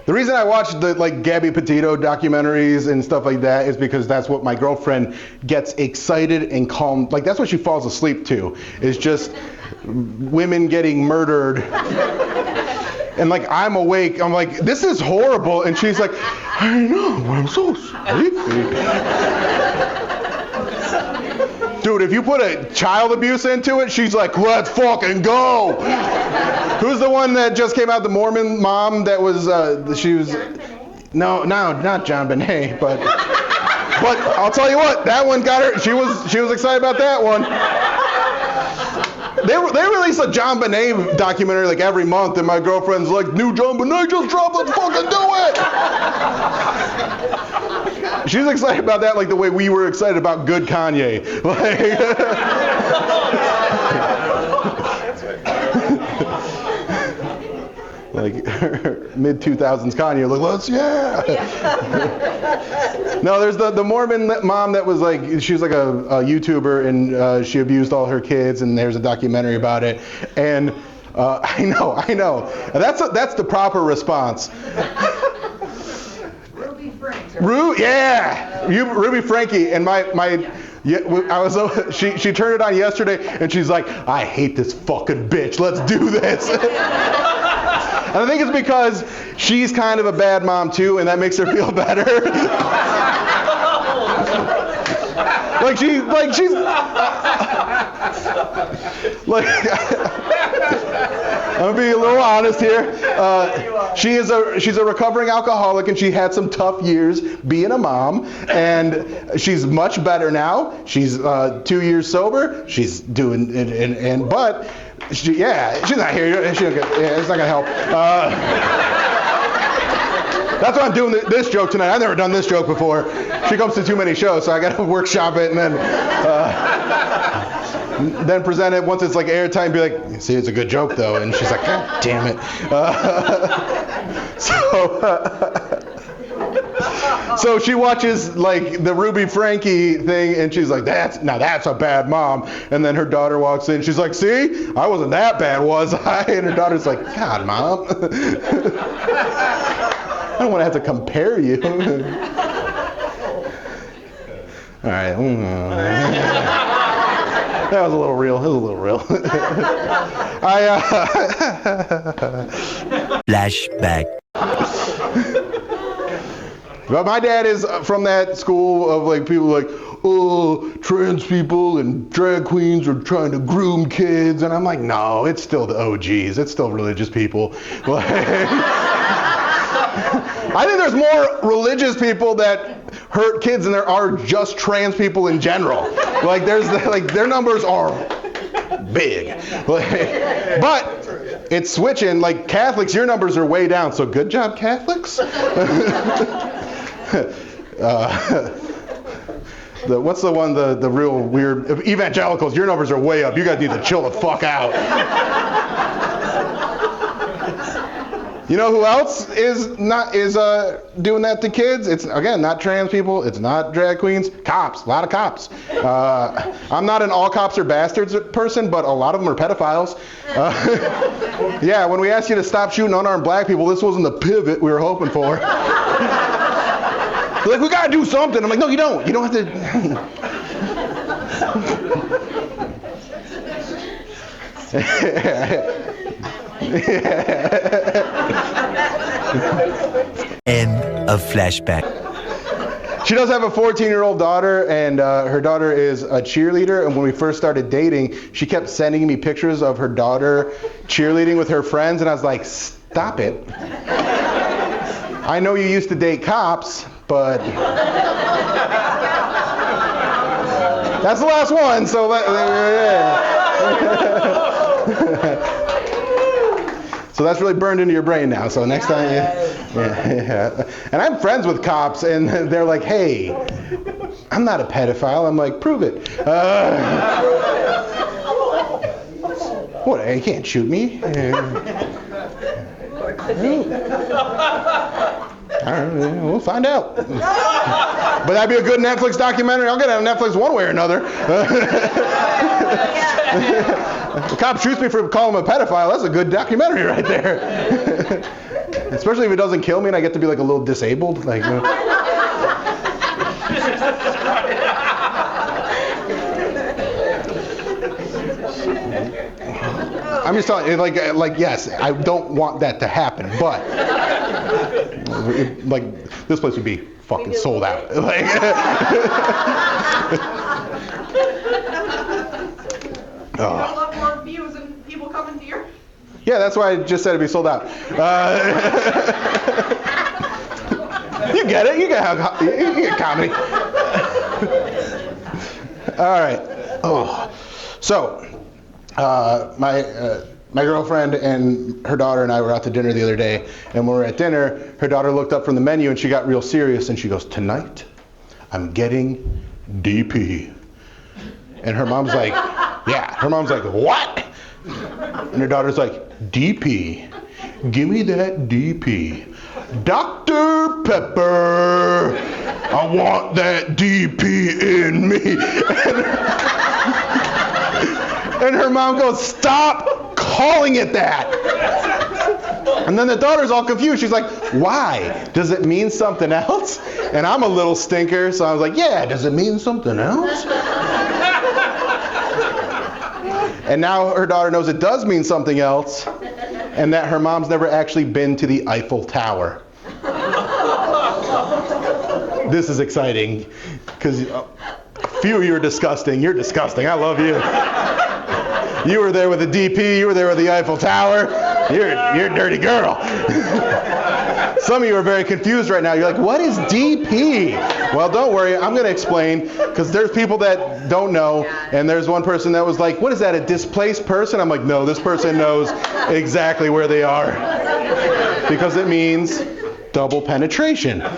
The reason I watch the like Gabby Petito documentaries and stuff like that is because that's what my girlfriend gets excited and calm. Like that's what she falls asleep to. Is just women getting murdered. And like I'm awake, I'm like, this is horrible. And she's like, I know, I'm so sleepy. Dude, if you put a child abuse into it, she's like, let's fucking go. Who's the one that just came out, the Mormon mom that was, she was, no, not John Benet, but I'll tell you what, that one got her, she was excited about that one. They release a John Benet documentary like every month, and my girlfriend's like, new John Benet just dropped, let's fucking do it! She's excited about that like the way we were excited about good Kanye. Like mid-2000s Kanye, like, yeah. No, there's the Mormon mom that was like, she was like a YouTuber, and she abused all her kids, and there's a documentary about it. And I know. That's the proper response. Ruby Frank. Ruby Frankie, and she turned it on yesterday, and she's like, I hate this fucking bitch. Let's do this. And I think it's because she's kind of a bad mom too, and that makes her feel better. she's I'm gonna be a little honest here. She's a recovering alcoholic, and she had some tough years being a mom, and she's much better now. She's 2 years sober. She's doing but she's not here. It's not gonna help. That's why I'm doing this joke tonight. I've never done this joke before. She comes to too many shows, so I gotta workshop it and then present it once it's like airtime and be like, see, it's a good joke though. And she's like, God damn it. So she watches like the Ruby Frankie thing, and she's like, that's a bad mom. And then her daughter walks in, she's like, see, I wasn't that bad, was I? And her daughter's like, God, Mom. I don't want to have to compare you. All right. That was a little real. Flashback. But my dad is from that school of like people like, oh, trans people and drag queens are trying to groom kids, and I'm like, no, it's still the OGs. It's still religious people. I think there's more religious people that hurt kids than there are just trans people in general. Like their numbers are big. But it's switching. Like Catholics, your numbers are way down. So good job, Catholics. What's the one? The real weird evangelicals. Your numbers are way up. You guys need to chill the fuck out. You know who else is doing that to kids? It's again not trans people. It's not drag queens. Cops. A lot of cops. I'm not an all cops are bastards person, but a lot of them are pedophiles. Yeah, when we asked you to stop shooting unarmed black people, this wasn't the pivot we were hoping for. They're like, we gotta do something. I'm like, no, you don't. You don't have to. End of flashback. She does have a 14-year-old daughter, and her daughter is a cheerleader. And when we first started dating, she kept sending me pictures of her daughter cheerleading with her friends, and I was like, stop it. I know you used to date cops, but that's the last one, so So that's really burned into your brain now. So next time, yeah. And I'm friends with cops, and they're like, "Hey, I'm not a pedophile." I'm like, "Prove it." What? You can't shoot me. I don't know, we'll find out. But that'd be a good Netflix documentary. I'll get it on Netflix one way or another. The cop shoots me for calling him a pedophile. That's a good documentary right there. Especially if it doesn't kill me and I get to be like a little disabled. Like, I'm just telling you, like, yes, I don't want that to happen, but like, this place would be fucking sold out. Like, You don't love more views and people coming to your... yeah, that's why I just said it'd be sold out. You get it. You get comedy. All right. Oh, so my girlfriend and her daughter and I were out to dinner the other day, and when we were at dinner, her daughter looked up from the menu and she got real serious and she goes, "Tonight, I'm getting DP." And her mom's like, "Yeah." Her mom's like, "What?" And her daughter's like, "DP. Give me that DP. Dr. Pepper. I want that DP in me." And her mom goes, "Stop calling it that." And then the daughter's all confused. She's like, "Why? Does it mean something else?" And I'm a little stinker, so I was like, "Yeah, does it mean something else?" And now her daughter knows it does mean something else, and that her mom's never actually been to the Eiffel Tower. This is exciting, because few of you are disgusting. You're disgusting. I love you. You were there with the DP. You were there with the Eiffel Tower. You're a dirty girl. Some of you are very confused right now. You're like, "What is DP?" Well, don't worry. I'm going to explain, because there's people that don't know, and there's one person that was like, "What is that, a displaced person?" I'm like, "No, this person knows exactly where they are, because it means double penetration." She's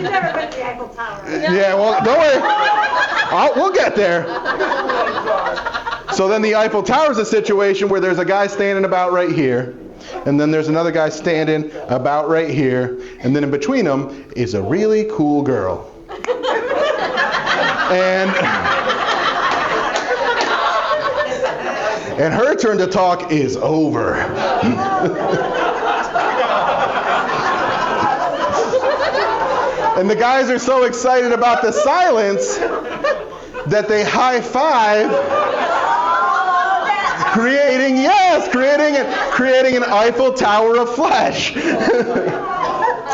never been to the Eiffel Tower. Yeah, well, don't worry. We'll get there. So then the Eiffel Tower is a situation where there's a guy standing about right here, and then there's another guy standing about right here, and then in between them is a really cool girl. And her turn to talk is over. And the guys are so excited about the silence that they high five, creating an Eiffel Tower of flesh.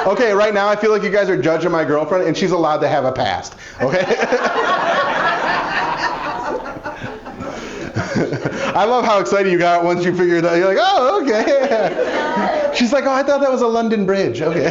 Okay, right now I feel like you guys are judging my girlfriend, and she's allowed to have a past. Okay. I love how excited you got once you figured out. You're like, "Oh, okay." She's like, "Oh, I thought that was a London Bridge." Okay.